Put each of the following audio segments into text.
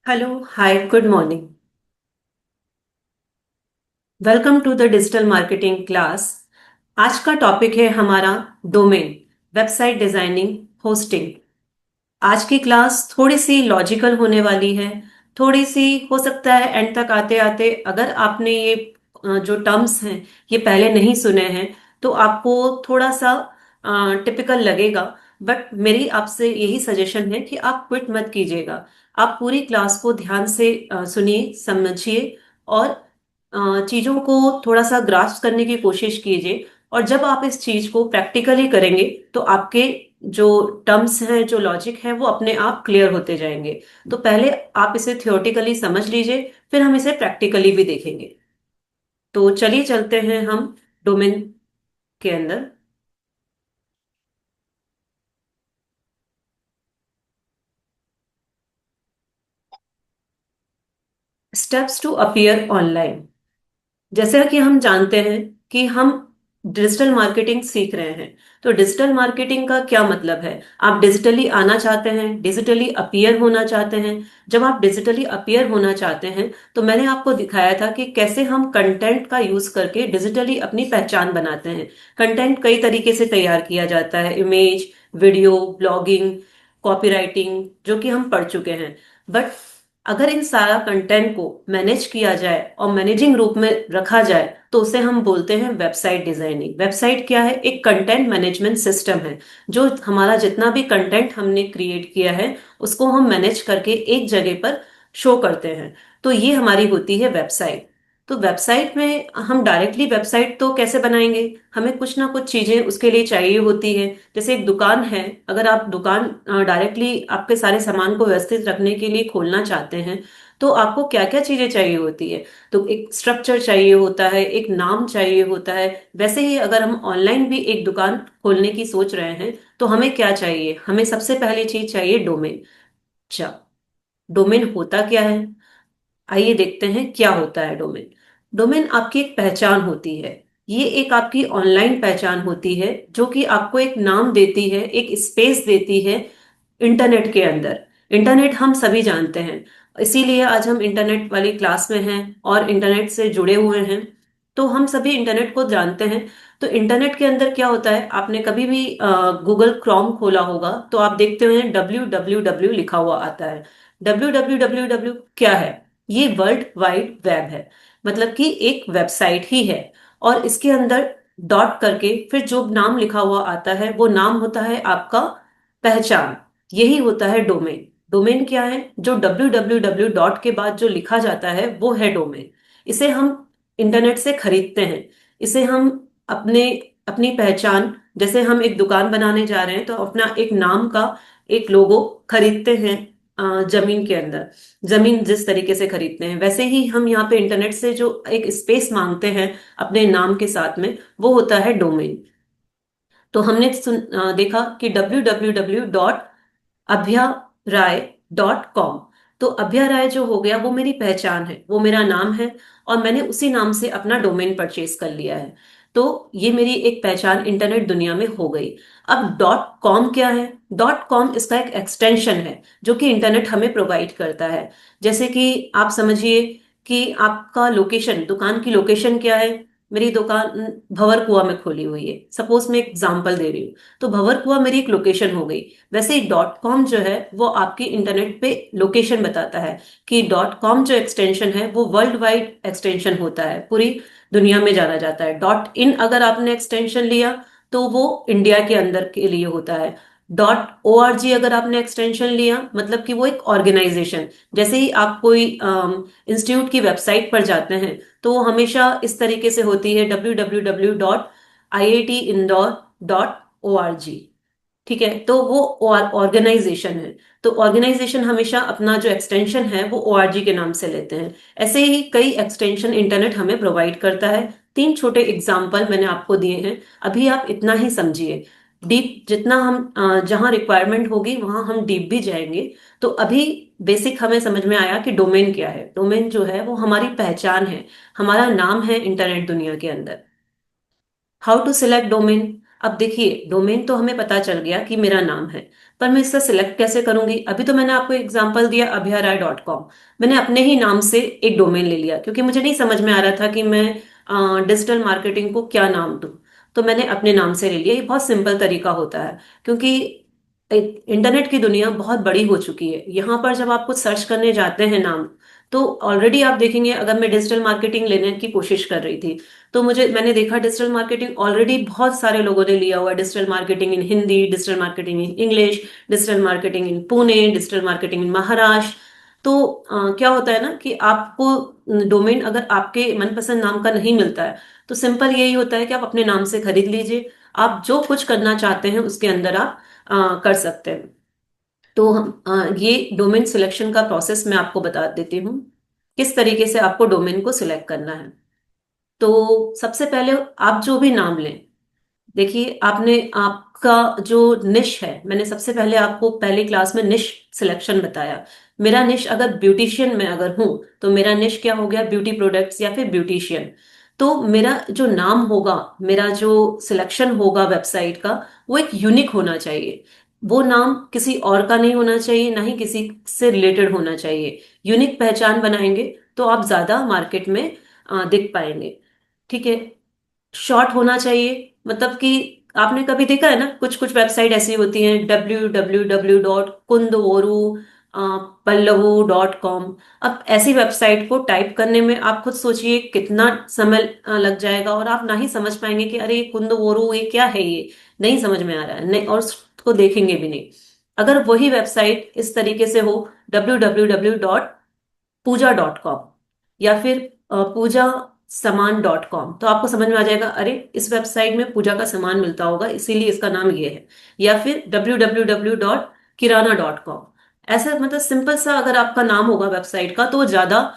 Hello hi good morning. Welcome to the digital marketing class. आज का topic है हमारा डोमेन, वेबसाइट डिजाइनिंग, होस्टिंग। आज की क्लास थोड़ी सी लॉजिकल होने वाली है। थोड़ी सी हो सकता है एंड तक आते आते अगर आपने ये जो टर्म्स हैं ये पहले नहीं सुने हैं तो आपको थोड़ा सा टिपिकल लगेगा। बट मेरी आपसे यही सजेशन है कि आप क्विट मत कीजिएगा। आप पूरी क्लास को ध्यान से सुनिए, समझिए और चीजों को थोड़ा सा ग्रास्प करने की कोशिश कीजिए। और जब आप इस चीज को प्रैक्टिकली करेंगे तो आपके जो टर्म्स हैं, जो लॉजिक है, वो अपने आप क्लियर होते जाएंगे। तो पहले आप इसे थियोरेटिकली समझ लीजिए, फिर हम इसे प्रैक्टिकली भी देखेंगे। तो चलिए चलते हैं हम डोमेन के अंदर। Steps to appear online. जैसा कि हम जानते हैं कि हम डिजिटल मार्केटिंग सीख रहे हैं। तो डिजिटल मार्केटिंग का क्या मतलब है? आप डिजिटली आना चाहते हैं, डिजिटली अपीयर होना चाहते हैं। जब आप डिजिटली अपीयर होना चाहते हैं तो मैंने आपको दिखाया था कि कैसे हम कंटेंट का यूज करके डिजिटली अपनी पहचान बनाते हैं। कंटेंट कई तरीके से तैयार किया जाता है, इमेज, वीडियो, ब्लॉगिंग, कॉपीराइटिंग, जो कि हम पढ़ चुके हैं। बट अगर इन सारा कंटेंट को मैनेज किया जाए और मैनेजिंग रूप में रखा जाए तो उसे हम बोलते हैं वेबसाइट डिजाइनिंग। वेबसाइट क्या है? एक कंटेंट मैनेजमेंट सिस्टम है जो हमारा जितना भी कंटेंट हमने क्रिएट किया है उसको हम मैनेज करके एक जगह पर शो करते हैं। तो ये हमारी होती है वेबसाइट। तो वेबसाइट में हम डायरेक्टली वेबसाइट तो कैसे बनाएंगे? हमें कुछ ना कुछ चीजें उसके लिए चाहिए होती है। जैसे एक दुकान है, अगर आप दुकान डायरेक्टली आपके सारे सामान को व्यवस्थित रखने के लिए खोलना चाहते हैं तो आपको क्या क्या चीजें चाहिए होती है? तो एक स्ट्रक्चर चाहिए होता है, एक नाम चाहिए होता है। वैसे ही अगर हम ऑनलाइन भी एक दुकान खोलने की सोच रहे हैं तो हमें क्या चाहिए? हमें सबसे पहली चीज चाहिए डोमेन। अच्छा, डोमेन होता क्या है? आइए देखते हैं क्या होता है डोमेन। डोमेन आपकी एक पहचान होती है। ये एक आपकी ऑनलाइन पहचान होती है जो कि आपको एक नाम देती है, एक स्पेस देती है इंटरनेट के अंदर। इंटरनेट हम सभी जानते हैं, इसीलिए आज हम इंटरनेट वाली क्लास में हैं और इंटरनेट से जुड़े हुए हैं। तो हम सभी इंटरनेट को जानते हैं। तो इंटरनेट के अंदर क्या होता है? आपने कभी भी गूगल क्रोम खोला होगा तो आप देखते हुए www लिखा हुआ आता है। www क्या है? ये वर्ल्ड वाइड वेब है, मतलब कि एक वेबसाइट ही है। और इसके अंदर डॉट करके फिर जो नाम लिखा हुआ आता है वो नाम होता है आपका पहचान। यही होता है डोमेन। डोमेन क्या है? जो www डॉट के बाद जो लिखा जाता है वो है डोमेन। इसे हम इंटरनेट से खरीदते हैं। इसे हम अपने अपनी पहचान, जैसे हम एक दुकान बनाने जा रहे हैं तो अपना एक नाम का एक लोगो खरीदते हैं। जमीन के अंदर जमीन जिस तरीके से खरीदते हैं वैसे ही हम यहाँ पे इंटरनेट से जो एक स्पेस मांगते हैं अपने नाम के साथ में, वो होता है डोमेन। तो हमने देखा कि www.abhyaraय.com। तो अभ्या राय जो हो गया वो मेरी पहचान है, वो मेरा नाम है। और मैंने उसी नाम से अपना डोमेन परचेज कर लिया है। तो ये मेरी एक पहचान इंटरनेट दुनिया में हो गई। अब डॉट कॉम क्या है? डॉट कॉम इसका एक एक्सटेंशन है जो कि इंटरनेट हमें प्रोवाइड करता है। जैसे कि आप समझिए कि आपका लोकेशन, दुकान की लोकेशन क्या है? मेरी दुकान भंवर कुआ में खोली हुई है, सपोज मैं एग्जांपल दे रही हूँ। तो भंवर कुआ मेरी एक लोकेशन हो गई। वैसे ही डॉट कॉम जो है वो आपकी इंटरनेट पे लोकेशन बताता है कि डॉट कॉम जो एक्सटेंशन है वो वर्ल्ड वाइड एक्सटेंशन होता है, पूरी दुनिया में जाना जाता है। डॉट इन अगर आपने एक्सटेंशन लिया तो वो इंडिया के अंदर के लिए होता है। डॉट ओ आर जी अगर आपने एक्सटेंशन लिया मतलब कि वो एक ऑर्गेनाइजेशन। जैसे ही आप कोई इंस्टीट्यूट की वेबसाइट पर जाते हैं तो वो हमेशा इस तरीके से होती है www.iitindore.org। ठीक है, तो वो ऑर्गेनाइजेशन है। तो ऑर्गेनाइजेशन हमेशा अपना जो एक्सटेंशन है वो ओआरजी के नाम से लेते हैं। ऐसे ही कई एक्सटेंशन इंटरनेट हमें प्रोवाइड करता है। तीन छोटे एग्जाम्पल मैंने आपको दिए हैं। अभी आप इतना ही समझिए। डीप जितना हम जहां रिक्वायरमेंट होगी वहां हम डीप भी जाएंगे। तो अभी बेसिक हमें समझ में आया कि डोमेन क्या है। डोमेन जो है वो हमारी पहचान है, हमारा नाम है इंटरनेट दुनिया के अंदर। How to select domain? अब देखिए, डोमेन तो हमें पता चल गया कि मेरा नाम है। पर मैं इससे सिलेक्ट कैसे करूंगी? अभी तो मैंने आपको एग्जांपल दिया abhiyaraय.com। मैंने अपने ही नाम से एक डोमेन ले लिया क्योंकि मुझे नहीं समझ में आ रहा था कि मैं डिजिटल मार्केटिंग को क्या नाम दूं। तो मैंने अपने नाम से ले लिया। ये बहुत सिंपल तरीका होता है क्योंकि इंटरनेट की दुनिया बहुत बड़ी हो चुकी है। यहाँ पर जब आप कुछ सर्च करने जाते हैं नाम, तो ऑलरेडी आप देखेंगे, अगर मैं डिजिटल मार्केटिंग लेने की कोशिश कर रही थी तो मैंने देखा डिजिटल मार्केटिंग ऑलरेडी बहुत सारे लोगों ने लिया हुआ है। Digital marketing in Hindi, digital marketing in English, digital marketing in Pune, digital marketing in Maharashtra. तो क्या होता है ना कि आपको डोमेन अगर आपके मनपसंद नाम का नहीं मिलता है तो सिंपल यही होता है कि आप अपने नाम से खरीद लीजिए। आप जो कुछ करना चाहते हैं उसके अंदर आप कर सकते हैं। तो ये डोमेन सिलेक्शन का प्रोसेस मैं आपको बता देती हूँ, किस तरीके से आपको डोमेन को सिलेक्ट करना है। तो सबसे पहले आप जो भी नाम लें, देखिए आपने आपका जो निश है, मैंने सबसे पहले आपको पहली क्लास में निश सिलेक्शन बताया। मेरा निश अगर ब्यूटिशियन में अगर हूं तो मेरा निश क्या हो गया? ब्यूटी प्रोडक्ट्स या फिर ब्यूटिशियन। तो मेरा जो नाम होगा, मेरा जो सिलेक्शन होगा वेबसाइट का, वो एक यूनिक होना चाहिए। वो नाम किसी और का नहीं होना चाहिए, ना ही किसी से रिलेटेड होना चाहिए। यूनिक पहचान बनाएंगे तो आप ज्यादा मार्केट में दिख पाएंगे। ठीक है। शॉर्ट होना चाहिए, मतलब कि आपने कभी देखा है ना, कुछ कुछ वेबसाइट ऐसी होती हैं www.kundvoru पल्लवू.com। अब ऐसी वेबसाइट को टाइप करने में आप खुद सोचिए कितना समय लग जाएगा, और आप ना ही समझ पाएंगे कि अरे ये कुंदवोरू ये क्या है, ये नहीं समझ में आ रहा है, नहीं, और उसको देखेंगे भी नहीं। अगर वही वेबसाइट इस तरीके से हो www.पूजा.com या फिर पूजा सामान.com, तो आपको समझ में आ जाएगा अरे इस वेबसाइट में पूजा का सामान मिलता होगा इसीलिए इसका नाम ये है। या फिर www.kirana.com। ऐसा मतलब सिंपल सा अगर आपका नाम होगा वेबसाइट का तो वो ज्यादा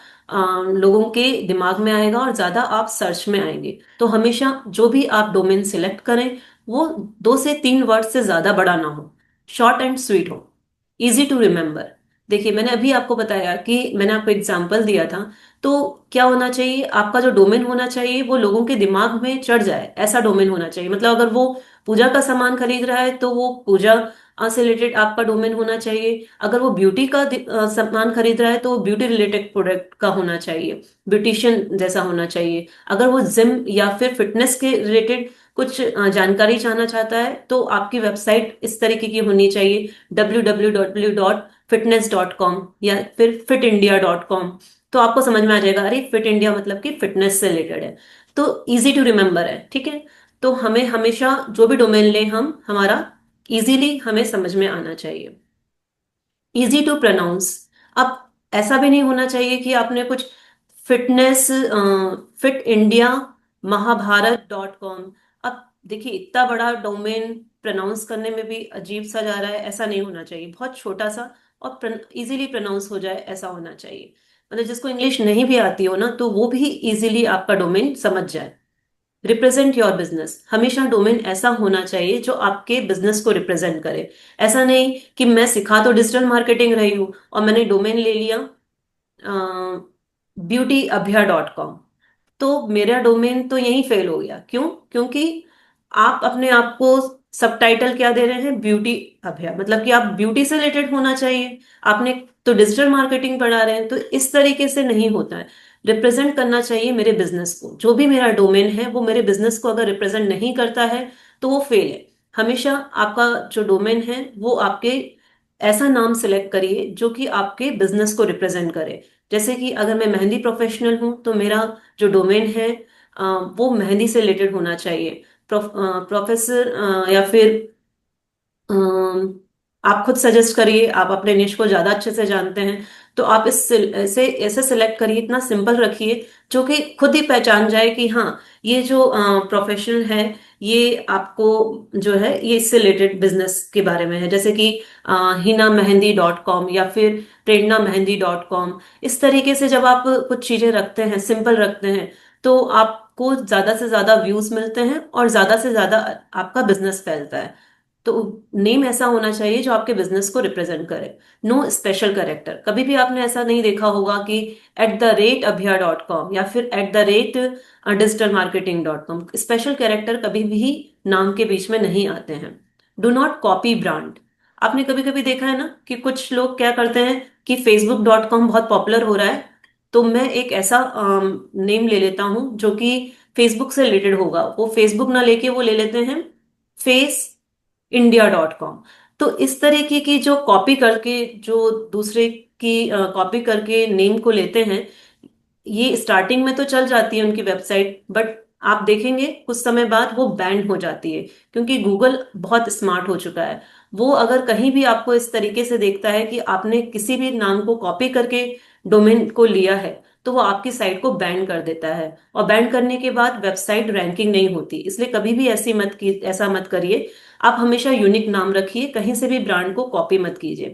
लोगों के दिमाग में आएगा और ज्यादा आप सर्च में आएंगे। तो हमेशा जो भी आप डोमेन सिलेक्ट करें वो 2 से 3 वर्ड से ज्यादा बड़ा ना हो, शॉर्ट एंड स्वीट हो, इजी टू रिमेम्बर। देखिए मैंने अभी आपको बताया कि मैंने आपको एग्जाम्पल दिया था। तो क्या होना चाहिए? आपका जो डोमेन होना चाहिए वो लोगों के दिमाग में चढ़ जाए, ऐसा डोमेन होना चाहिए। मतलब अगर वो पूजा का सामान खरीद रहा है तो वो पूजा से रिलेटेड आपका डोमेन होना चाहिए। अगर वो ब्यूटी का सामान खरीद रहा है तो वो ब्यूटी रिलेटेड प्रोडक्ट का होना चाहिए, ब्यूटिशियन जैसा होना चाहिए। अगर वो जिम या फिर फिटनेस के रिलेटेड कुछ जानकारी चाहना चाहता है तो आपकी वेबसाइट इस तरीके की होनी चाहिए www.fitness.com या फिर fitindia.com। तो आपको समझ में आ जाएगा अरे फिट इंडिया मतलब कि फिटनेस से रिलेटेड है। तो इजी टू रिमेम्बर है। ठीक है। तो हमें हमेशा जो भी डोमेन लें हम, हमारा इजीली हमें समझ में आना चाहिए, इजी टू प्रोनाउंस। अब ऐसा भी नहीं होना चाहिए कि आपने कुछ फिटनेस फिट इंडिया महाभारत.com। अब देखिए इतना बड़ा डोमेन प्रोनाउंस करने में भी अजीब सा जा रहा है, ऐसा नहीं होना चाहिए। बहुत छोटा सा और इजीली प्रोनाउंस हो जाए ऐसा होना चाहिए। मतलब जिसको इंग्लिश नहीं भी आती हो ना तो वो भी इजीली आपका डोमेन समझ जाए। रिप्रेजेंट योर बिजनेस, हमेशा डोमेन ऐसा होना चाहिए जो आपके बिजनेस को रिप्रेजेंट करे। ऐसा नहीं कि मैं सिखा तो डिजिटल मार्केटिंग रही हूं और मैंने डोमेन ले लिया beautyaabhiya.com, तो मेरा डोमेन तो यहीं फेल हो गया। क्यों? क्योंकि आप अपने आप को सबटाइटल क्या दे रहे हैं? ब्यूटी अभ्या, मतलब कि आप ब्यूटी से रिलेटेड होना चाहिए। आपने तो डिजिटल मार्केटिंग पढ़ा रहे हैं, तो इस तरीके से नहीं होता है। रिप्रेजेंट करना चाहिए मेरे बिजनेस को। जो भी मेरा डोमेन है वो मेरे बिजनेस को अगर रिप्रेजेंट नहीं करता है तो वो फेल है। हमेशा आपका जो डोमेन है वो आपके ऐसा नाम सिलेक्ट करिए जो कि आपके बिजनेस को रिप्रेजेंट करे। जैसे कि अगर मैं मेहंदी प्रोफेशनल हूं तो मेरा जो डोमेन है वो मेहंदी से रिलेटेड होना चाहिए। प्रोफेसर या फिर अम, आप खुद सजेस्ट करिए, आप अपने निश को ज्यादा अच्छे से जानते हैं। तो आप ऐसे ऐसे सिलेक्ट करिए, इतना सिंपल रखिए जो कि खुद ही पहचान जाए कि हाँ ये जो प्रोफेशनल है ये आपको जो है ये इससे रिलेटेड बिजनेस के बारे में है। जैसे कि हिना मेहंदी.com या फिर प्रेरणा मेहंदी.com। इस तरीके से जब आप कुछ चीजें रखते हैं, सिंपल रखते हैं, तो आपको ज्यादा से ज्यादा व्यूज मिलते हैं और ज्यादा से ज्यादा आपका बिजनेस फैलता है। तो नेम ऐसा होना चाहिए जो आपके बिजनेस को रिप्रेजेंट करे। No special character. कभी भी आपने ऐसा नहीं देखा होगा कि @abhiya.com या फिर @digitalmarketing.com। स्पेशल कैरेक्टर कभी भी नाम के बीच में नहीं आते हैं। Do not copy brand. आपने कभी कभी देखा है ना कि कुछ लोग क्या करते हैं कि facebook.com बहुत पॉपुलर हो रहा है, तो मैं एक ऐसा नेम ले लेता हूं जो कि फेसबुक से रिलेटेड होगा। वो फेसबुक ना लेके वो ले लेते हैं फेस india.com। तो इस तरीके की जो कॉपी करके, जो दूसरे की कॉपी करके नेम को लेते हैं, ये स्टार्टिंग में तो चल जाती है उनकी वेबसाइट, बट आप देखेंगे कुछ समय बाद वो बैंड हो जाती है, क्योंकि गूगल बहुत स्मार्ट हो चुका है। वो अगर कहीं भी आपको इस तरीके से देखता है कि आपने किसी भी नाम को कॉपी करके डोमेन को लिया है, तो वो आपकी साइट को बैन कर देता है, और बैन करने के बाद वेबसाइट रैंकिंग नहीं होती। इसलिए कभी भी ऐसा मत करिए। आप हमेशा यूनिक नाम रखिए, कहीं से भी ब्रांड को कॉपी मत कीजिए।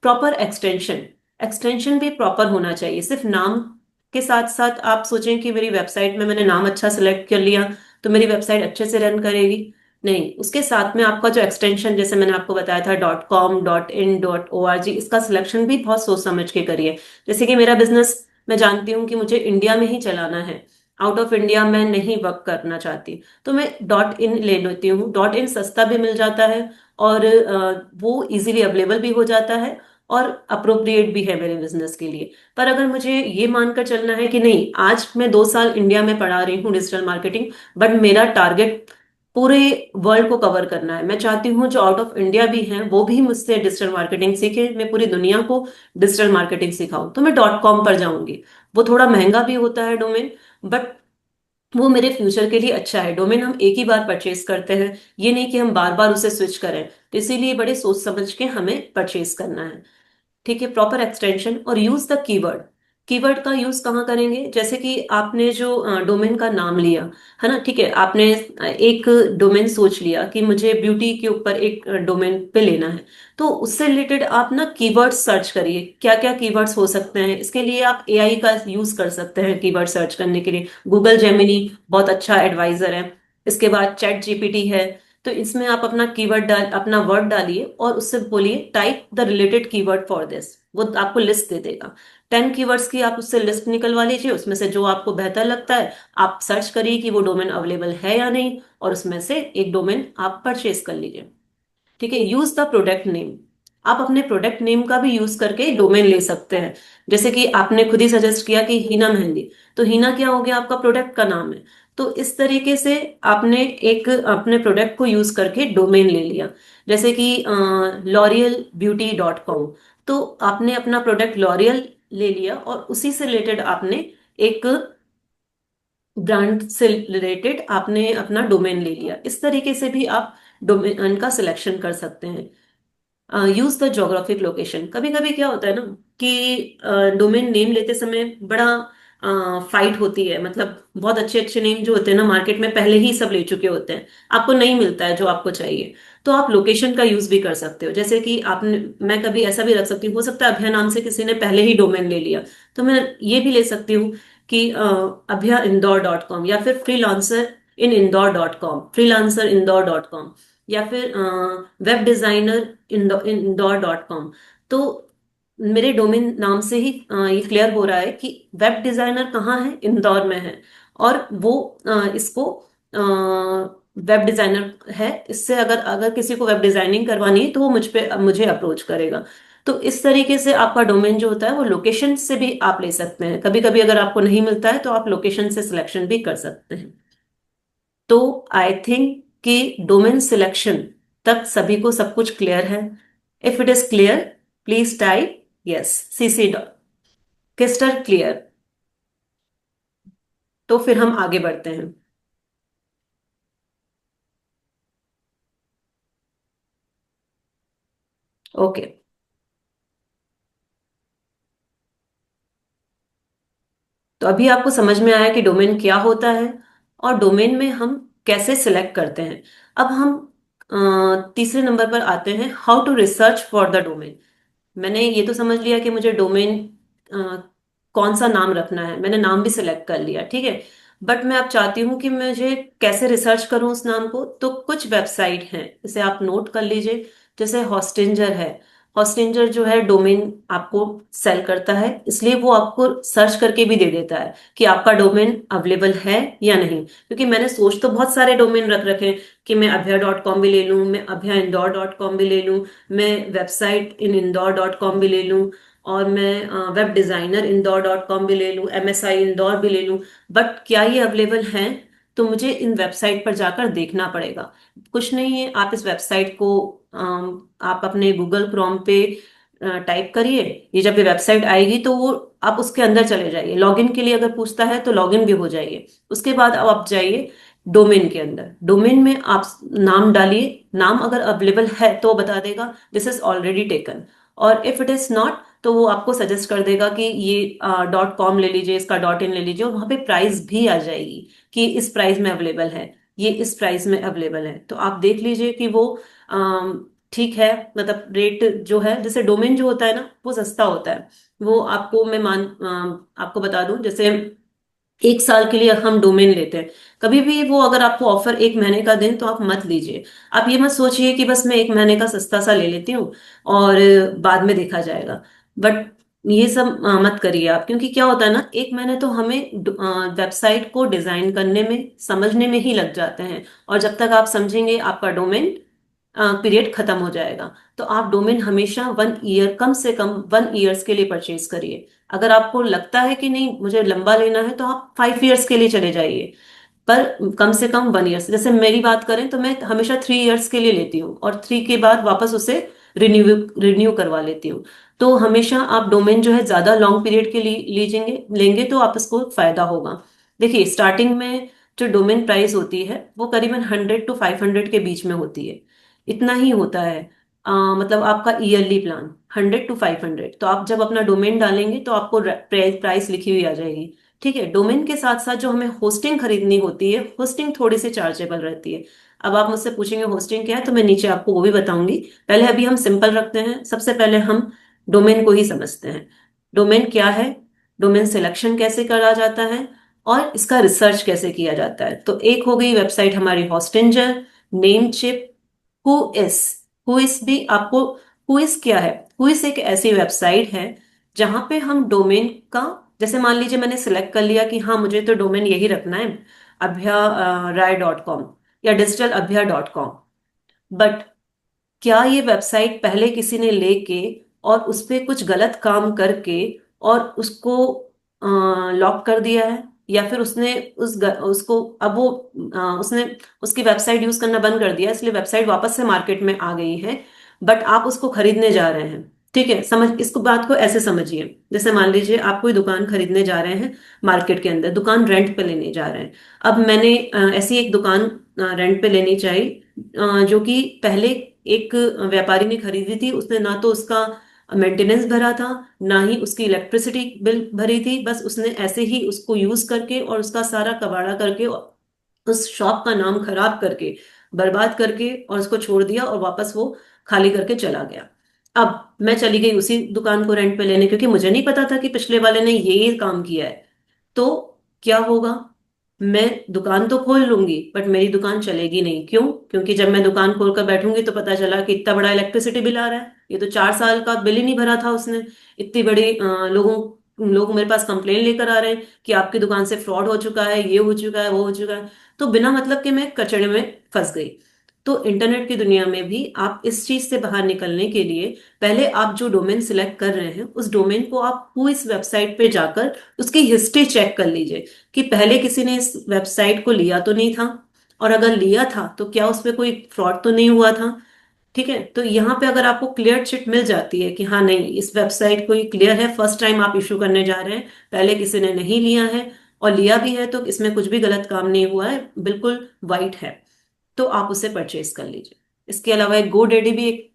प्रॉपर एक्सटेंशन, एक्सटेंशन भी प्रॉपर होना चाहिए। सिर्फ नाम के साथ साथ आप सोचें कि मेरी वेबसाइट में मैंने नाम अच्छा सिलेक्ट कर लिया तो मेरी वेबसाइट अच्छे से रन करेगी, नहीं। उसके साथ में आपका जो एक्सटेंशन, जैसे मैंने आपको बताया था .com .in .org, इसका सिलेक्शन भी बहुत सोच समझ के करिए। जैसे कि मेरा बिजनेस, मैं जानती हूँ कि मुझे इंडिया में ही चलाना है, आउट ऑफ इंडिया मैं नहीं वर्क करना चाहती, तो मैं .in ले लेती हूँ। .in सस्ता भी मिल जाता है, और वो इजीली अवेलेबल भी हो जाता है, और अप्रोप्रिएट भी है मेरे बिजनेस के लिए। पर अगर मुझे ये मानकर चलना है कि नहीं, आज मैं 2 साल इंडिया में पढ़ा रही हूँ डिजिटल मार्केटिंग, बट मेरा टारगेट पूरे वर्ल्ड को कवर करना है, मैं चाहती हूँ जो आउट ऑफ इंडिया भी हैं वो भी मुझसे डिजिटल मार्केटिंग सीखे, मैं पूरी दुनिया को डिजिटल मार्केटिंग सिखाऊं, तो मैं .com पर जाऊंगी। वो थोड़ा महंगा भी होता है डोमेन, बट वो मेरे फ्यूचर के लिए अच्छा है। डोमेन हम एक ही बार परचेज करते हैं, ये नहीं कि हम बार बार उसे स्विच करें, तो इसीलिए बड़े सोच समझ के हमें परचेज करना है। ठीक है, प्रॉपर एक्सटेंशन और यूज द कीवर्ड। कीवर्ड का यूज कहाँ करेंगे? जैसे कि आपने जो डोमेन का नाम लिया है ना, ठीक है, आपने एक डोमेन सोच लिया कि मुझे ब्यूटी के ऊपर एक डोमेन पे लेना है, तो उससे रिलेटेड आप ना कीवर्ड्स सर्च करिए। क्या क्या कीवर्ड्स हो सकते हैं, इसके लिए आप एआई का यूज कर सकते हैं कीवर्ड सर्च करने के लिए। गूगल जेमिनी बहुत अच्छा एडवाइजर है। इसके बाद चैट जीपीटी है। तो इसमें आप अपना कीवर्ड डाल, अपना वर्ड डालिए और उससे बोलिए type the related keyword for this, वो आपको लिस्ट दे देगा। 10 कीवर्ड्स की आप उससे लिस्ट निकलवा लीजिए, उसमें से जो आपको बेहतर लगता है आप सर्च करिए कि वो डोमेन अवेलेबल है या नहीं, और उसमें से एक डोमेन आप परचेज कर लीजिए। ठीक है, यूज द प्रोडक्ट नेम। आप अपने प्रोडक्ट नेम का भी यूज करके डोमेन ले सकते हैं। जैसे कि आपने खुद ही सजेस्ट किया कि हीना मेहंदी, तो हीना क्या हो गया, आपका प्रोडक्ट का नाम है। तो इस तरीके से आपने एक अपने प्रोडक्ट को यूज करके डोमेन ले लिया। जैसे कि l'orealbeauty.com, तो आपने अपना प्रोडक्ट लॉरियल ले लिया और उसी से रिलेटेड आपने एक ब्रांड से रिलेटेड आपने अपना डोमेन ले लिया। इस तरीके से भी आप डोमेन का सिलेक्शन कर सकते हैं। Use the geographic location. कभी कभी क्या होता है ना कि डोमेन नेम लेते समय बड़ा फाइट होती है, मतलब बहुत अच्छे अच्छे नेम जो होते हैं ना मार्केट में पहले ही सब ले चुके होते हैं, आपको नहीं मिलता है जो आपको चाहिए, तो आप लोकेशन का यूज भी कर सकते हो। जैसे कि आपने, मैं कभी ऐसा भी रख सकती हूँ, हो सकता है अभय नाम से किसी ने पहले ही डोमेन ले लिया, तो मैं ये भी ले सकती हूँ कि अभय इंदौर.com, या फिर freelancer in indore.com, या फिर वेब डिजाइनर इंदौर.com। तो मेरे डोमेन नाम से ही ये क्लियर हो रहा है कि वेब डिजाइनर कहाँ है, इंदौर में है, और वो इसको वेब डिजाइनर है। इससे अगर अगर किसी को वेब डिजाइनिंग करवानी है तो वो मुझे अप्रोच करेगा। तो इस तरीके से आपका डोमेन जो होता है वो लोकेशन से भी आप ले सकते हैं। कभी कभी अगर आपको नहीं मिलता है तो आप लोकेशन से सिलेक्शन भी कर सकते हैं। तो आई थिंक कि डोमेन सिलेक्शन तक सभी को सब कुछ क्लियर है। If it is clear, please type yes, CC dot crystal clear. तो फिर हम आगे बढ़ते हैं। ओके, तो अभी आपको समझ में आया कि डोमेन क्या होता है और डोमेन में हम कैसे सिलेक्ट करते हैं। अब हम तीसरे नंबर पर आते हैं, how to research for the domain. मैंने ये तो समझ लिया कि मुझे डोमेन कौन सा नाम रखना है, मैंने नाम भी सिलेक्ट कर लिया, ठीक है। बट मैं अब चाहती हूँ कि मुझे कैसे रिसर्च करूँ उस नाम को। तो कुछ वेबसाइट हैं, इसे आप नोट कर लीजिए। जैसे हॉस्टिंजर है, हॉस्टिंजर जो है डोमेन आपको सेल करता है, इसलिए वो आपको सर्च करके भी दे देता है कि आपका डोमेन अवेलेबल है या नहीं। क्योंकि मैंने सोच तो बहुत सारे डोमेन रख रखे हैं कि मैं अभया.com भी ले लूं, मैं अभयाइंदौर.com भी ले लूं, मैं वेबसाइट इन इंदौर.com भी ले लूं, और मैं वेब डिजाइनर इंदौर.com भी ले लूं, MSI इंदौर भी ले लूं। बट क्या ये अवेलेबल हैं? तो मुझे इन वेबसाइट पर जाकर देखना पड़ेगा। कुछ नहीं है, आप इस वेबसाइट को आप अपने गूगल क्रोम पे टाइप करिए। ये जब ये वेबसाइट आएगी तो वो आप उसके अंदर चले जाइए, लॉगिन के लिए अगर पूछता है तो लॉगिन भी हो जाइए। उसके बाद अब आप जाइए डोमेन के अंदर, डोमेन में आप नाम डालिए। नाम अगर अवेलेबल है तो वो बता देगा दिस इज ऑलरेडी टेकन, और इफ इट इज नॉट तो वो आपको सजेस्ट कर देगा कि ये .com ले लीजिए, इसका .in ले लीजिए, और वहां पे प्राइस भी आ जाएगी कि इस प्राइस में अवेलेबल है, ये इस प्राइस में अवेलेबल है। तो आप देख लीजिए कि वो ठीक है। मतलब रेट जो है, जैसे डोमेन जो होता है ना वो सस्ता होता है। वो आपको मैं आपको बता दूं, जैसे 1 साल के लिए हम डोमेन लेते हैं, कभी भी वो अगर आपको ऑफर 1 महीने का दें तो आप मत लीजिए। आप ये मत सोचिए कि बस मैं 1 महीने का सस्ता सा ले लेती हूँ और बाद में देखा जाएगा। बट ये सब मत करिए आप, क्योंकि क्या होता है ना, 1 महीने तो हमें वेबसाइट को डिजाइन करने में समझने में ही लग जाते हैं, और जब तक आप समझेंगे आपका डोमेन पीरियड खत्म हो जाएगा। तो आप डोमेन हमेशा 1 ईयर, कम से कम 1 ईयर्स के लिए परचेज करिए। अगर आपको लगता है कि नहीं मुझे लंबा लेना है तो आप 5 ईयर्स के लिए चले जाइए, पर कम से कम 1 ईयर्स। जैसे मेरी बात करें तो मैं हमेशा 3 ईयर्स के लिए लेती हूँ, और 3 के बाद वापस उसे रिन्यू रिन्यू करवा लेती हूँ। तो हमेशा आप डोमेन जो है ज्यादा लॉन्ग पीरियड के लिए लीजिएंगे लेंगे तो आप इसको फायदा होगा। देखिए स्टार्टिंग में जो डोमेन प्राइस होती है वो करीबन 100 to 500 के बीच में होती है, इतना ही होता है। मतलब आपका ईयरली प्लान 100 to 500, तो आप जब अपना डोमेन डालेंगे तो आपको प्राइस लिखी हुई आ जाएगी। ठीक है, डोमेन के साथ साथ जो हमें होस्टिंग खरीदनी होती है, होस्टिंग थोड़ी सी चार्जेबल रहती है। अब आप मुझसे पूछेंगे होस्टिंग क्या है, तो मैं नीचे आपको वो भी बताऊंगी। पहले अभी हम सिंपल रखते हैं, सबसे पहले हम डोमेन को ही समझते हैं। डोमेन क्या है, डोमेन सिलेक्शन कैसे करा जाता है, और इसका रिसर्च कैसे किया जाता है। तो एक हो गई वेबसाइट हमारी हॉस्टिंजर, नेमचिप, हुइस। हुइस भी आपको, हुइस क्या है, हुइस एक ऐसी वेबसाइट है जहां पे हम डोमेन का, जैसे मान लीजिए मैंने सिलेक्ट कर लिया कि हाँ मुझे तो डोमेन यही रखना है, अभया.राय.com या digital.abhya.com। बट क्या ये वेबसाइट पहले किसी ने लेके और उस पे कुछ गलत काम करके और उसको लॉक कर दिया है, या फिर उसने उसको अब वो उसने उसकी वेबसाइट यूज करना बंद कर दिया, इसलिए वेबसाइट वापस से मार्केट में आ गई है, बट आप उसको खरीदने जा रहे हैं। ठीक है, समझ इसको, बात को ऐसे समझिए। जैसे मान लीजिए आप कोई दुकान खरीदने जा रहे हैं, मार्केट के अंदर दुकान रेंट पे लेने जा रहे हैं। अब मैंने ऐसी एक दुकान रेंट पे लेनी चाहिए, जो कि पहले एक व्यापारी ने खरीदी थी। उसने ना तो उसका मेंटेनेंस भरा था, ना ही उसकी इलेक्ट्रिसिटी बिल भरी थी, बस उसने ऐसे ही उसको यूज करके और उसका सारा कबाड़ा करके, उस शॉप का नाम खराब करके, बर्बाद करके और उसको छोड़ दिया, और वापस वो खाली करके चला गया। अब मैं चली गई उसी दुकान को रेंट पे लेने, क्योंकि मुझे नहीं पता था कि पिछले वाले ने ये काम किया है। तो क्या होगा, मैं दुकान तो खोल लूंगी बट मेरी दुकान चलेगी नहीं। क्यों? क्योंकि जब मैं दुकान खोल कर बैठूंगी तो पता चला कि इतना बड़ा इलेक्ट्रिसिटी बिल आ रहा है, ये तो 4 साल का बिल ही नहीं भरा था उसने। इतनी बड़ी लोग मेरे पास कंप्लेन लेकर आ रहे हैं कि आपकी दुकान से फ्रॉड हो चुका है, ये हो चुका है, वो हो चुका है। तो बिना मतलब के मैं कचड़े में फंस गई। तो इंटरनेट की दुनिया में भी आप इस चीज से बाहर निकलने के लिए, पहले आप जो डोमेन सिलेक्ट कर रहे हैं उस डोमेन को आप इस वेबसाइट पे जाकर उसकी हिस्ट्री चेक कर लीजिए कि पहले किसी ने इस वेबसाइट को लिया तो नहीं था, और अगर लिया था तो क्या उस पे कोई फ्रॉड तो नहीं हुआ था। ठीक है, तो यहाँ पे अगर आपको क्लियर चिट मिल जाती है कि हाँ नहीं इस वेबसाइट को ये क्लियर है, फर्स्ट टाइम आप इशू करने जा रहे हैं, पहले किसी ने नहीं लिया है, और लिया भी है तो इसमें कुछ भी गलत काम नहीं हुआ है, बिल्कुल वाइट है, तो आप उसे परचेज कर लीजिए। इसके अलावा एक GoDaddy भी एक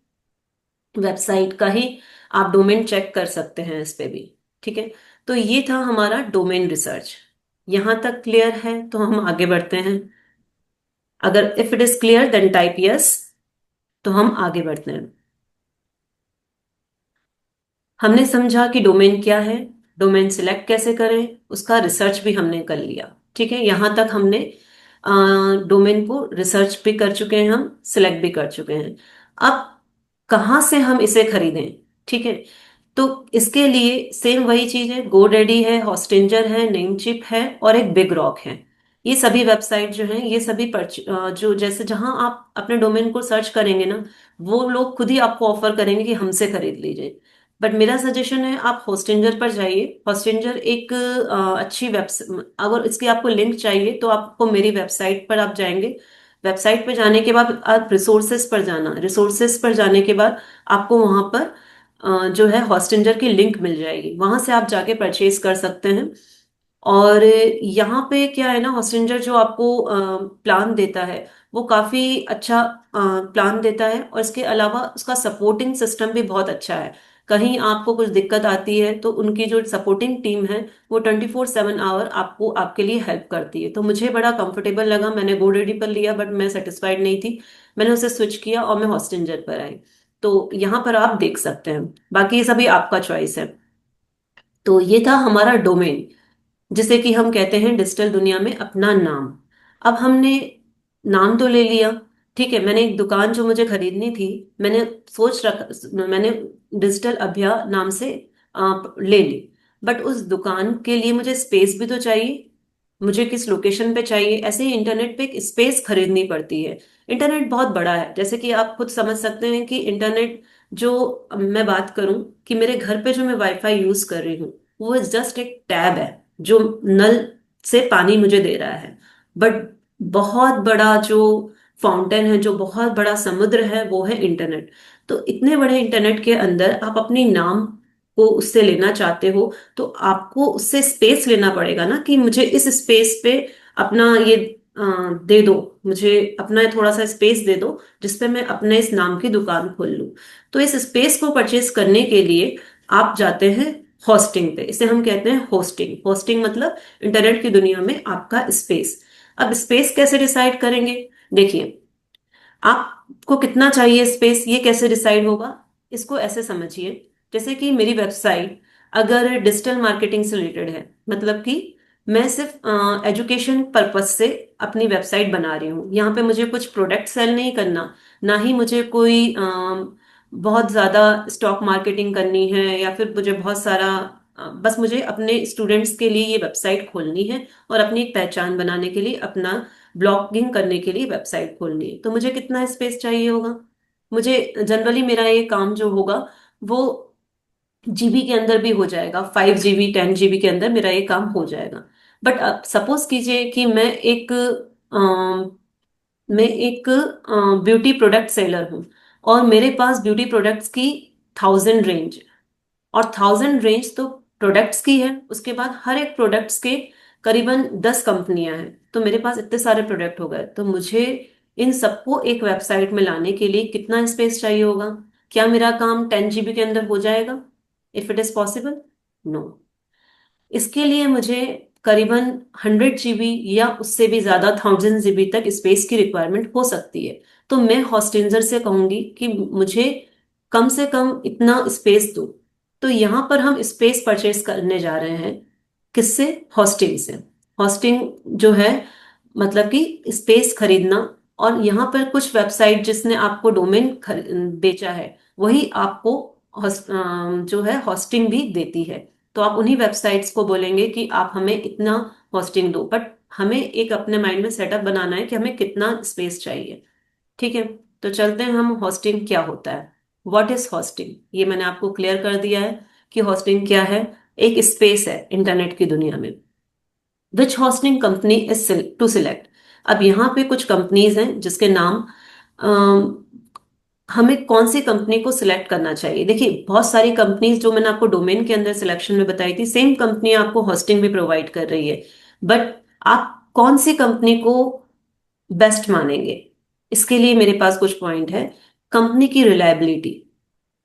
वेबसाइट का ही आप डोमेन चेक कर सकते हैं इस पे भी। ठीक है, तो ये था हमारा डोमेन रिसर्च। यहां तक क्लियर है तो हम आगे बढ़ते हैं। अगर if it is clear then type yes, तो हम आगे बढ़ते हैं। हमने समझा कि डोमेन क्या है, डोमेन सिलेक्ट कैसे करें, उसका रिसर्च भी हमने कर लिया। ठीक है, यहां तक हमने डोमेन को रिसर्च भी कर चुके हैं, हम सिलेक्ट भी कर चुके हैं। अब कहाँ से हम इसे खरीदें। ठीक है, तो इसके लिए सेम वही चीज है, गोडेडी है, हॉस्टिंजर है, नेमचिप है और एक बिग रॉक है। ये सभी वेबसाइट जो हैं, ये सभी जो जैसे जहां आप अपने डोमेन को सर्च करेंगे ना, वो लोग खुद ही आपको ऑफर करेंगे कि हमसे खरीद लीजिए। बट मेरा सजेशन है आप हॉस्टिंजर पर जाइए। हॉस्टिंजर एक अच्छी वेबसाइट, अगर इसकी आपको लिंक चाहिए तो आपको मेरी वेबसाइट पर आप जाएंगे। वेबसाइट पर जाने के बाद आप रिसोर्सेज पर जाना, रिसोर्सेज पर जाने के बाद आपको वहां पर जो है हॉस्टिंजर की लिंक मिल जाएगी, वहां से आप जाके परचेज कर सकते हैं। और यहाँ पे क्या है ना, हॉस्टिंजर जो आपको प्लान देता है वो काफी अच्छा प्लान देता है, और इसके अलावा उसका सपोर्टिंग सिस्टम भी बहुत अच्छा है। कहीं आपको कुछ दिक्कत आती है तो उनकी जो सपोर्टिंग टीम है वो 24/7 आपको आपके लिए हेल्प करती है। तो मुझे बड़ा कंफर्टेबल लगा, मैंने गोडेडी पर लिया बट मैं सेटिस्फाइड नहीं थी, मैंने उसे स्विच किया और मैं हॉस्टिंजर पर आई। तो यहाँ पर आप देख सकते हैं, बाकी ये सभी आपका चॉइस है। तो ये था हमारा डोमेन, जिसे कि हम कहते हैं डिजिटल दुनिया में अपना नाम। अब हमने नाम तो ले लिया, ठीक है, मैंने एक दुकान जो मुझे खरीदनी थी, मैंने सोच रखा, मैंने डिजिटल अभया नाम से ले ली। बट उस दुकान के लिए मुझे स्पेस भी तो चाहिए, मुझे किस लोकेशन पे चाहिए, ऐसे ही इंटरनेट पे एक स्पेस खरीदनी पड़ती है। इंटरनेट बहुत बड़ा है, जैसे कि आप खुद समझ सकते हैं कि इंटरनेट जो, मैं बात करूं कि मेरे घर पे जो मैं वाईफाई यूज कर रही हूँ, वो जस्ट एक टैब है जो नल से पानी मुझे दे रहा है। बट बहुत बड़ा जो फाउंटेन है, जो बहुत बड़ा समुद्र है, वो है इंटरनेट। तो इतने बड़े इंटरनेट के अंदर आप अपनी नाम को उससे लेना चाहते हो, तो आपको उससे स्पेस लेना पड़ेगा ना, कि मुझे इस स्पेस पे अपना ये दे दो, मुझे अपना थोड़ा सा स्पेस दे दो जिसपे मैं अपने इस नाम की दुकान खोल लूं। तो इस स्पेस को परचेज करने के लिए आप जाते हैं होस्टिंग पे, इसे हम कहते हैं होस्टिंग। होस्टिंग मतलब इंटरनेट की दुनिया में आपका स्पेस। अब स्पेस कैसे डिसाइड करेंगे, देखिए, आपको कितना चाहिए स्पेस, ये कैसे डिसाइड होगा, इसको ऐसे समझिए। जैसे कि मेरी वेबसाइट अगर डिजिटल मार्केटिंग से रिलेटेड है, मतलब कि मैं सिर्फ एजुकेशन पर्पस से अपनी वेबसाइट बना रही हूँ, यहाँ पे मुझे कुछ प्रोडक्ट सेल नहीं करना, ना ही मुझे कोई बहुत ज्यादा स्टॉक मार्केटिंग करनी है, या फिर मुझे बहुत सारा बस मुझे अपने स्टूडेंट्स के लिए ये वेबसाइट खोलनी है और अपनी एक पहचान बनाने के लिए, अपना ब्लॉगिंग करने के लिए वेबसाइट खोलनी है। तो मुझे कितना स्पेस चाहिए होगा, मुझे जनरली मेरा ये काम जो होगा वो जीबी के अंदर भी हो जाएगा, 5 GB 10 GB के अंदर मेरा ये काम हो जाएगा। बट अब सपोज कीजिए कि मैं एक ब्यूटी प्रोडक्ट सेलर हूँ, और मेरे पास ब्यूटी प्रोडक्ट्स की 1000 रेंज, और 1000 रेंज तो प्रोडक्ट्स की है, उसके बाद हर एक प्रोडक्ट्स के करीबन 10 कंपनियां हैं, तो मेरे पास इतने सारे प्रोडक्ट हो गए। तो मुझे इन सबको एक वेबसाइट में लाने के लिए कितना स्पेस चाहिए होगा, क्या मेरा काम 10 GB के अंदर हो जाएगा, if it is possible? No. इसके लिए मुझे करीबन 100 GB या उससे भी ज्यादा 1000 GB तक स्पेस की रिक्वायरमेंट हो सकती है। तो मैं हॉस्टिंजर से कहूंगी कि मुझे कम से कम इतना स्पेस दो। तो यहाँ पर हम स्पेस परचेज करने जा रहे हैं, किससे? हॉस्टिंग से। हॉस्टिंग जो है मतलब कि स्पेस खरीदना, और यहाँ पर कुछ वेबसाइट जिसने आपको डोमेन बेचा है, वही आपको जो है हॉस्टिंग भी देती है। तो आप उन्हीं वेबसाइट्स को बोलेंगे कि आप हमें इतना हॉस्टिंग दो, बट हमें एक अपने माइंड में सेटअप बनाना है कि हमें कितना स्पेस चाहिए। ठीक है, तो चलते हैं हम, हॉस्टिंग क्या होता है, व्हाट इज हॉस्टिंग, ये मैंने आपको क्लियर कर दिया है कि हॉस्टिंग क्या है। एक स्पेस है इंटरनेट की दुनिया में। Which hosting company is to select. अब यहाँ पे कुछ कंपनीज हैं जिसके नाम, हमें कौन सी कंपनी को सिलेक्ट करना चाहिए। देखिए, बहुत सारी कंपनीज जो मैंने आपको डोमेन के अंदर सिलेक्शन में बताई थी, सेम कंपनी आपको होस्टिंग भी प्रोवाइड कर रही है। बट आप कौन सी कंपनी को बेस्ट मानेंगे, इसके लिए मेरे पास कुछ पॉइंट है। कंपनी की रिलायबिलिटी,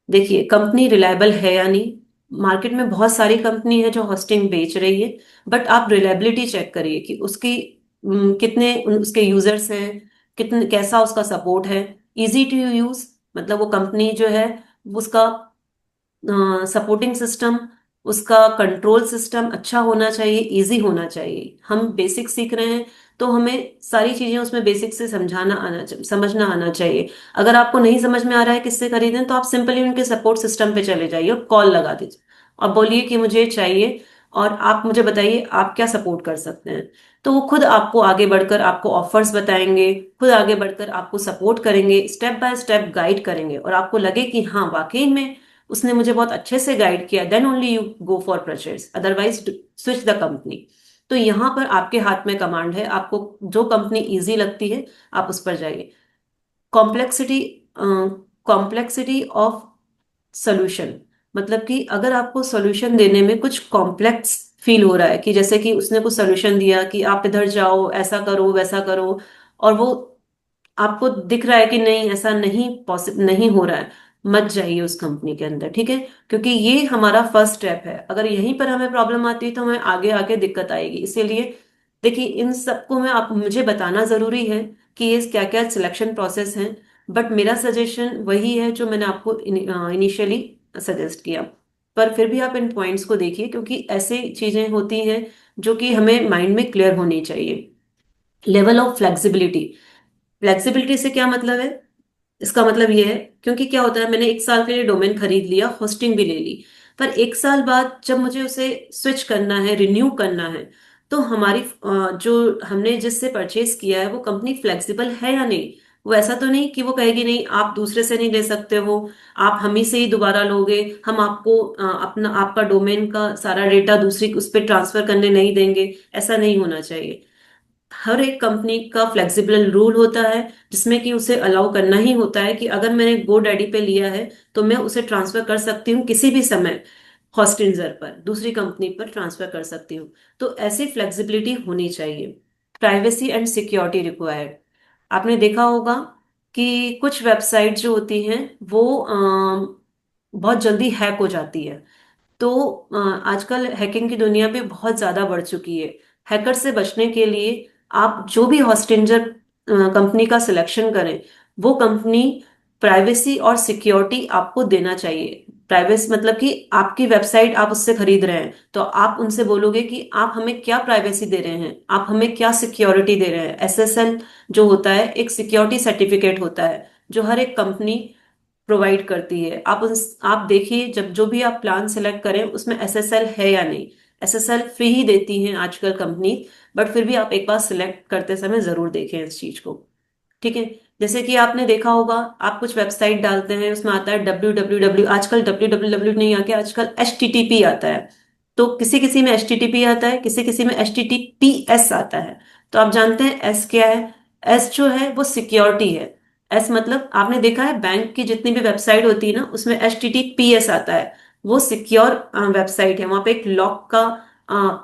देखिए कंपनी रिलायबल है या नहीं। मार्केट में बहुत सारी कंपनी है जो होस्टिंग बेच रही है, बट आप रिलायबिलिटी चेक करिए कि उसकी कितने उसके यूजर्स हैं, कितने, कैसा उसका सपोर्ट है, इजी टू यूज, मतलब वो कंपनी जो है उसका सपोर्टिंग सिस्टम, उसका कंट्रोल सिस्टम अच्छा होना चाहिए, इजी होना चाहिए। हम बेसिक सीख रहे हैं तो हमें सारी चीजें उसमें बेसिक से समझना आना चाहिए। अगर आपको नहीं समझ में आ रहा है किससे खरीदें, तो आप सिंपली उनके सपोर्ट सिस्टम पे चले जाइए और कॉल लगा दीजिए और बोलिए कि मुझे ये चाहिए और आप मुझे बताइए आप क्या सपोर्ट कर सकते हैं। तो वो खुद आपको आगे बढ़कर आपको ऑफर्स बताएंगे, खुद आगे बढ़कर आपको सपोर्ट करेंगे, स्टेप बाय स्टेप गाइड करेंगे, और आपको लगे कि हाँ वाकई में उसने मुझे बहुत अच्छे से गाइड किया, then only you go for purchase, otherwise switch the company. तो यहाँ पर आपके हाथ में कमांड है, आपको जो कंपनी इजी लगती है आप उस पर जाइए। कॉम्प्लेक्सिटी कॉम्प्लेक्सिटी ऑफ सोल्यूशन, मतलब कि अगर आपको सॉल्यूशन देने में कुछ कॉम्प्लेक्स फील हो रहा है, कि जैसे कि उसने कुछ सॉल्यूशन दिया कि आप इधर जाओ, ऐसा करो वैसा करो, और वो आपको दिख रहा है कि नहीं ऐसा नहीं पॉसिबल नहीं हो रहा है, मत जाइए उस कंपनी के अंदर, ठीक है। क्योंकि ये हमारा फर्स्ट स्टेप है, अगर यहीं पर हमें प्रॉब्लम आती है तो हमें आगे आगे दिक्कत आएगी। इसीलिए देखिए इन सबको मैं आप मुझे बताना जरूरी है कि ये क्या क्या सिलेक्शन प्रोसेस है, बट मेरा सजेशन वही है जो मैंने आपको इनिशियली सजेस्ट किया। पर फिर भी आप इन पॉइंट्स को देखिए, क्योंकि ऐसे चीजें होती हैं जो कि हमें माइंड में क्लियर होनी चाहिए। लेवल ऑफ फ्लेक्सिबिलिटी, फ्लेक्सिबिलिटी से क्या मतलब है? इसका मतलब ये है, क्योंकि क्या होता है, मैंने एक साल के लिए डोमेन खरीद लिया, होस्टिंग भी ले ली, पर एक साल बाद जब मुझे उसे स्विच करना है, रिन्यू करना है, तो हमारी जो हमने जिससे परचेज किया है वो कंपनी फ्लेक्सिबल है या नहीं। वो ऐसा तो नहीं कि वो कहेगी नहीं आप दूसरे से नहीं ले सकते हो, आप हम ही से ही दोबारा लोगे, हम आपको अपना आपका डोमेन का सारा डेटा दूसरी उस पर ट्रांसफर करने नहीं देंगे। ऐसा नहीं होना चाहिए। हर एक कंपनी का फ्लेक्सिबल रूल होता है, जिसमें कि उसे अलाउ करना ही होता है कि अगर मैंने गो डैडी पे लिया है तो मैं उसे ट्रांसफर कर सकती हूँ किसी भी समय, हॉस्टिंजर पर दूसरी कंपनी पर ट्रांसफर कर सकती हूँ। तो ऐसी फ्लेक्सिबिलिटी होनी चाहिए। प्राइवेसी एंड सिक्योरिटी रिक्वायर्ड, आपने देखा होगा कि कुछ वेबसाइट जो होती हैं वो बहुत जल्दी हैक हो जाती है। तो आजकल हैकिंग की दुनिया भी बहुत ज्यादा बढ़ चुकी है। हैकर से बचने के लिए आप जो भी हॉस्टिंजर कंपनी का सिलेक्शन करें, वो कंपनी प्राइवेसी और सिक्योरिटी आपको देना चाहिए। प्राइवेसी मतलब कि आपकी वेबसाइट आप उससे खरीद रहे हैं, तो आप उनसे बोलोगे कि आप हमें क्या प्राइवेसी दे रहे हैं, आप हमें क्या सिक्योरिटी दे रहे हैं। एसएसएल जो होता है एक सिक्योरिटी सर्टिफिकेट होता है जो हर एक कंपनी प्रोवाइड करती है। आप देखिए जब जो भी आप प्लान सेलेक्ट करें उसमें एसएसएल है या नहीं। एसएसएल फ्री ही देती हैं आजकल कंपनी, बट फिर भी आप एक बार सिलेक्ट करते समय जरूर देखें इस चीज को, ठीक है। जैसे कि आपने देखा होगा, आप कुछ वेबसाइट डालते हैं उसमें आता है www, आजकल www नहीं आके आजकल HTTP आता है। तो किसी किसी में HTTP आता है, किसी किसी में HTTPS आता है। तो आप जानते हैं एस क्या है? एस जो है वो सिक्योरिटी है। एस मतलब आपने देखा है बैंक की जितनी भी वेबसाइट होती है ना उसमें HTTPS आता है, वो सिक्योर वेबसाइट है, वहां पे एक लॉक का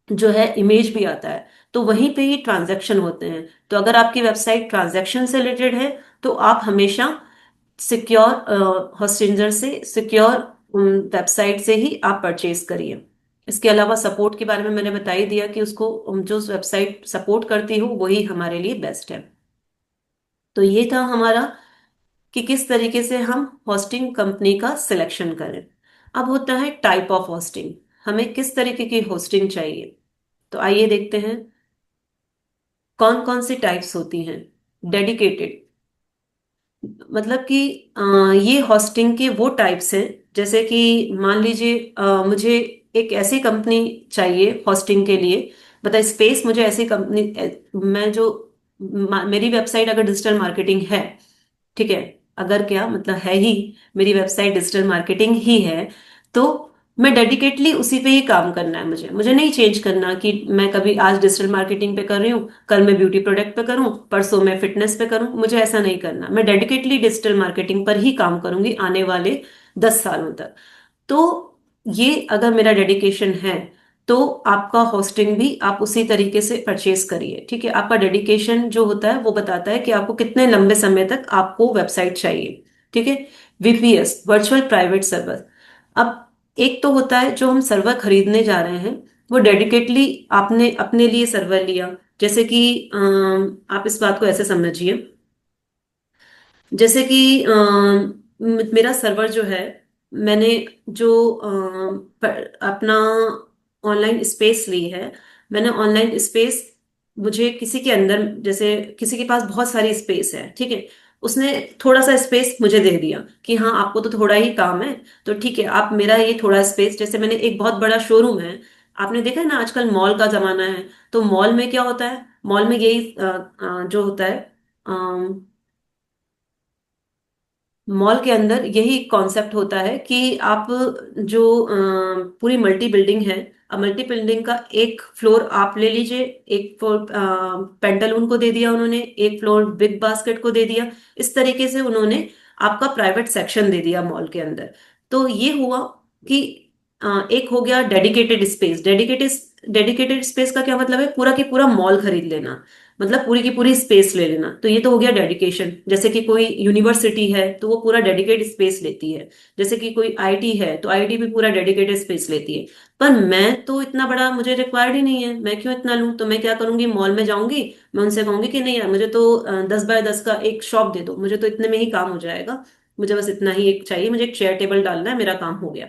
जो है इमेज भी आता है। तो वहीं पे ही ट्रांजैक्शन होते हैं। तो अगर आपकी वेबसाइट ट्रांजैक्शन से रिलेटेड है तो आप हमेशा सिक्योर हॉस्टिंजर से, सिक्योर वेबसाइट से ही आप परचेज करिए। इसके अलावा सपोर्ट के बारे में मैंने बता ही दिया कि उसको जो वेबसाइट सपोर्ट करती हो वही हमारे लिए बेस्ट है। तो ये था हमारा कि किस तरीके से हम होस्टिंग कंपनी का सिलेक्शन करें। अब होता है टाइप ऑफ होस्टिंग, हमें किस तरीके की होस्टिंग चाहिए। तो आइए देखते हैं कौन कौन सी टाइप्स होती हैं। डेडिकेटेड मतलब कि ये होस्टिंग के वो टाइप्स हैं, जैसे कि मान लीजिए मुझे एक ऐसी कंपनी चाहिए होस्टिंग के लिए, मतलब स्पेस मुझे ऐसी कंपनी, मैं जो मेरी वेबसाइट अगर डिजिटल मार्केटिंग है, ठीक है, अगर क्या मतलब है ही, मेरी वेबसाइट डिजिटल मार्केटिंग ही है, तो मैं डेडिकेटली उसी पे ही काम करना है। मुझे मुझे नहीं चेंज करना कि मैं कभी आज डिजिटल मार्केटिंग पे कर रही हूँ, कल मैं ब्यूटी प्रोडक्ट पे करूँ, परसों मैं फिटनेस पे करूँ। मुझे ऐसा नहीं करना, मैं डेडिकेटली डिजिटल मार्केटिंग पर ही काम करूंगी आने वाले 10 सालों तक। तो ये अगर मेरा डेडिकेशन है तो आपका होस्टिंग भी आप उसी तरीके से परचेज करिए, ठीक है। आपका डेडिकेशन जो होता है वो बताता है कि आपको कितने लंबे समय तक आपको वेबसाइट चाहिए, ठीक है। VPS, virtual private server. अब एक तो होता है जो हम सर्वर खरीदने जा रहे हैं, वो डेडिकेटली आपने अपने लिए सर्वर लिया। जैसे कि आप इस बात को ऐसे समझिए, जैसे कि मेरा सर्वर जो है, मैंने जो अपना ऑनलाइन स्पेस ली है, मैंने ऑनलाइन स्पेस मुझे किसी के अंदर, जैसे किसी के पास बहुत सारी स्पेस है, ठीक है, उसने थोड़ा सा स्पेस मुझे दे दिया कि हाँ आपको तो थोड़ा ही काम है, तो ठीक है आप मेरा ये थोड़ा स्पेस, जैसे मैंने एक बहुत बड़ा शोरूम है, आपने देखा है ना आजकल मॉल का जमाना है, तो मॉल में क्या होता है, मॉल में यही जो होता है, मॉल के अंदर यही कॉन्सेप्ट होता है कि आप जो पूरी मल्टी बिल्डिंग है, अब मल्टी बिल्डिंग का एक फ्लोर आप ले लीजिए, एक फ्लोर पेंटालून को दे दिया उन्होंने, एक फ्लोर बिग बास्केट को दे दिया, इस तरीके से उन्होंने आपका प्राइवेट सेक्शन दे दिया मॉल के अंदर। तो ये हुआ कि एक हो गया डेडिकेटेड स्पेस। डेडिकेटेड स्पेस का क्या मतलब है, पूरा की पूरा मॉल खरीद लेना, मतलब पूरी की पूरी स्पेस ले लेना, तो ये तो हो गया डेडिकेशन। जैसे कि कोई यूनिवर्सिटी है तो वो पूरा डेडिकेटेड स्पेस लेती है, जैसे कि कोई आईटी है तो आईटी भी पूरा डेडिकेटेड स्पेस लेती है। पर मैं तो इतना बड़ा मुझे रिक्वायर्ड ही नहीं है, मैं क्यों इतना लूं, तो मैं क्या करूंगी, मॉल में जाऊंगी, मैं उनसे कहूंगी कि नहीं यार मुझे तो 10 बाय 10 का एक शॉप दे दो, मुझे तो इतने में ही काम हो जाएगा, मुझे बस इतना ही एक चाहिए, मुझे एक चेयर टेबल डालना है, मेरा काम हो गया।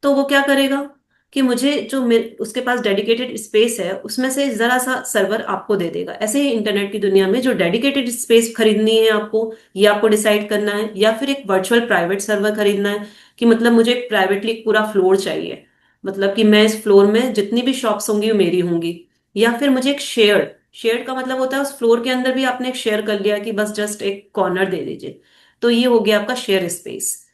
तो वो क्या करेगा कि मुझे जो उसके पास डेडिकेटेड स्पेस है उसमें से जरा सा सर्वर आपको दे देगा। ऐसे ही इंटरनेट की दुनिया में जो डेडिकेटेड स्पेस खरीदनी है आपको, ये आपको डिसाइड करना है, या फिर एक वर्चुअल प्राइवेट सर्वर खरीदना है, कि मतलब मुझे प्राइवेटली पूरा फ्लोर चाहिए, मतलब कि मैं इस फ्लोर में जितनी भी शॉप्स होंगी वो मेरी होंगी। या फिर मुझे एक शेयर्ड, शेयर्ड का मतलब होता है उस फ्लोर के अंदर भी आपने एक शेयर कर लिया कि बस जस्ट एक कॉर्नर दे दीजिए, तो ये हो गया आपका शेयर स्पेस।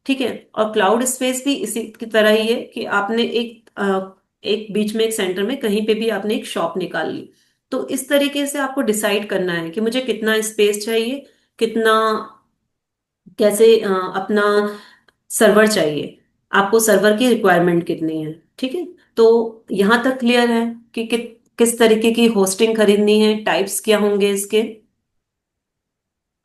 ठीक है, और क्लाउड स्पेस भी इसी की तरह ही है कि आपने एक बीच में एक सेंटर में कहीं पे भी आपने एक शॉप निकाल ली। तो इस तरीके से आपको डिसाइड करना है कि मुझे कितना स्पेस चाहिए, कितना, कैसे अपना सर्वर चाहिए, आपको सर्वर की रिक्वायरमेंट कितनी है। ठीक है, तो यहां तक क्लियर है कि किस तरीके की होस्टिंग खरीदनी है, टाइप्स क्या होंगे इसके।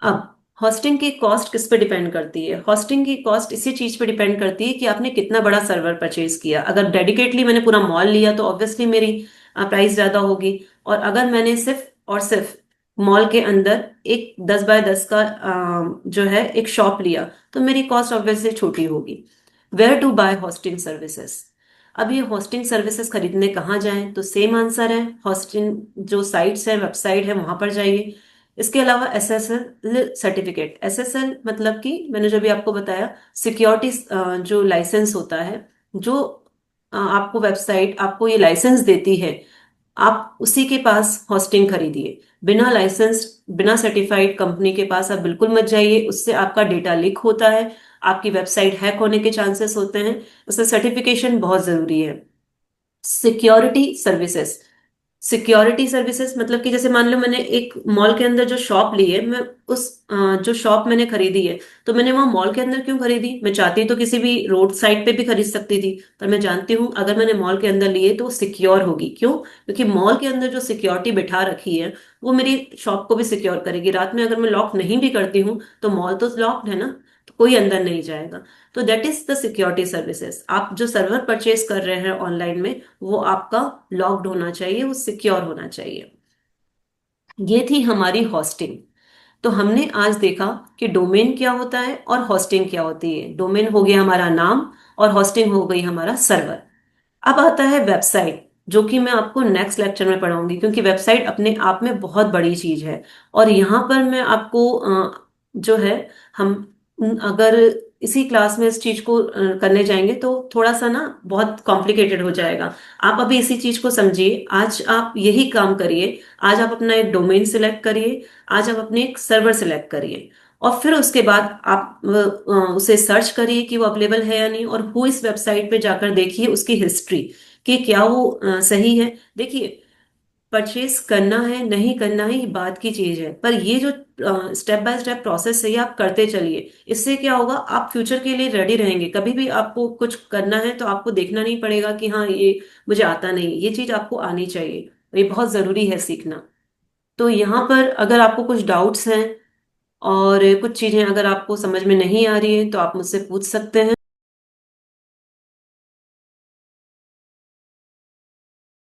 अब होस्टिंग की कॉस्ट किस पे डिपेंड करती है, होस्टिंग की कॉस्ट इसी चीज पे डिपेंड करती है कि आपने कितना बड़ा सर्वर परचेज किया। अगर डेडिकेटली मैंने पूरा मॉल लिया तो ऑब्वियसली मेरी प्राइस ज्यादा होगी, और अगर मैंने सिर्फ और सिर्फ मॉल के अंदर एक 10 बाय 10 का जो है एक शॉप लिया, तो मेरी कॉस्ट ऑब्वियसली छोटी होगी। Where to buy hosting services, अब ये होस्टिंग सर्विसेज खरीदने कहाँ जाएं, तो सेम आंसर है, होस्टिंग जो साइट्स है, वेबसाइट है, वहां पर जाइए। इसके अलावा एसएसएल सर्टिफिकेट, एसएसएल मतलब कि मैंने जो भी आपको बताया, सिक्योरिटी जो लाइसेंस होता है, जो आपको वेबसाइट आपको ये लाइसेंस देती है, आप उसी के पास होस्टिंग खरीदिए। बिना लाइसेंस, बिना सर्टिफाइड कंपनी के पास आप बिल्कुल मत जाइए, उससे आपका डेटा लीक होता है, आपकी वेबसाइट हैक होने के चांसेस होते हैं, उससे सर्टिफिकेशन बहुत जरूरी है। सिक्योरिटी सर्विसेज, सिक्योरिटी सर्विसेज मतलब कि जैसे मान लो मैंने एक मॉल के अंदर जो शॉप ली है, मैं उस जो शॉप मैंने खरीदी है, तो मैंने वहां मॉल के अंदर क्यों खरीदी, मैं चाहती तो किसी भी रोड साइड पे भी खरीद सकती थी, पर मैं जानती हूँ अगर मैंने मॉल के अंदर ली है तो वो सिक्योर होगी। क्यों, क्योंकि मॉल के अंदर जो सिक्योरिटी बिठा रखी है वो मेरी शॉप को भी सिक्योर करेगी। रात में अगर मैं लॉक नहीं भी करती हूँ तो मॉल तो लॉक्ड है ना, तो कोई अंदर नहीं जाएगा। तो that is the security services. आप जो सर्वर परचेज कर रहे हैं ऑनलाइन में, वो आपका लॉक्ड होना चाहिए, वो सिक्योर होना चाहिए। ये थी हमारी होस्टिंग। तो हमने आज देखा कि डोमेन क्या होता है और होस्टिंग क्या होती है। डोमेन हो गया हमारा नाम, और होस्टिंग हो गई हमारा सर्वर। अब आता है वेबसाइट, जो कि मैं आपको नेक्स्ट लेक्चर में पढ़ाऊंगी, क्योंकि वेबसाइट अपने आप में बहुत बड़ी चीज है। और यहाँ पर मैं आपको जो है, हम अगर इसी क्लास में इस चीज को करने जाएंगे तो थोड़ा सा ना बहुत कॉम्प्लिकेटेड हो जाएगा। आप अभी इसी चीज को समझिए, आज आप यही काम करिए, आज आप अपना एक डोमेन सिलेक्ट करिए, आज आप अपने एक सर्वर सिलेक्ट करिए, और फिर उसके बाद आप उसे सर्च करिए कि वो अवेलेबल है या नहीं, और वो इस वेबसाइट पे जाकर देखिए उसकी हिस्ट्री, कि क्या वो सही है। देखिए, परचेज करना है नहीं करना है ये बात की चीज है, पर ये जो स्टेप बाय स्टेप प्रोसेस है ये आप करते चलिए। इससे क्या होगा, आप फ्यूचर के लिए रेडी रहेंगे, कभी भी आपको कुछ करना है तो आपको देखना नहीं पड़ेगा कि हाँ ये मुझे आता नहीं, ये चीज आपको आनी चाहिए, ये बहुत जरूरी है सीखना। तो यहाँ पर अगर आपको कुछ डाउट्स हैं और कुछ चीजें अगर आपको समझ में नहीं आ रही है तो आप मुझसे पूछ सकते हैं।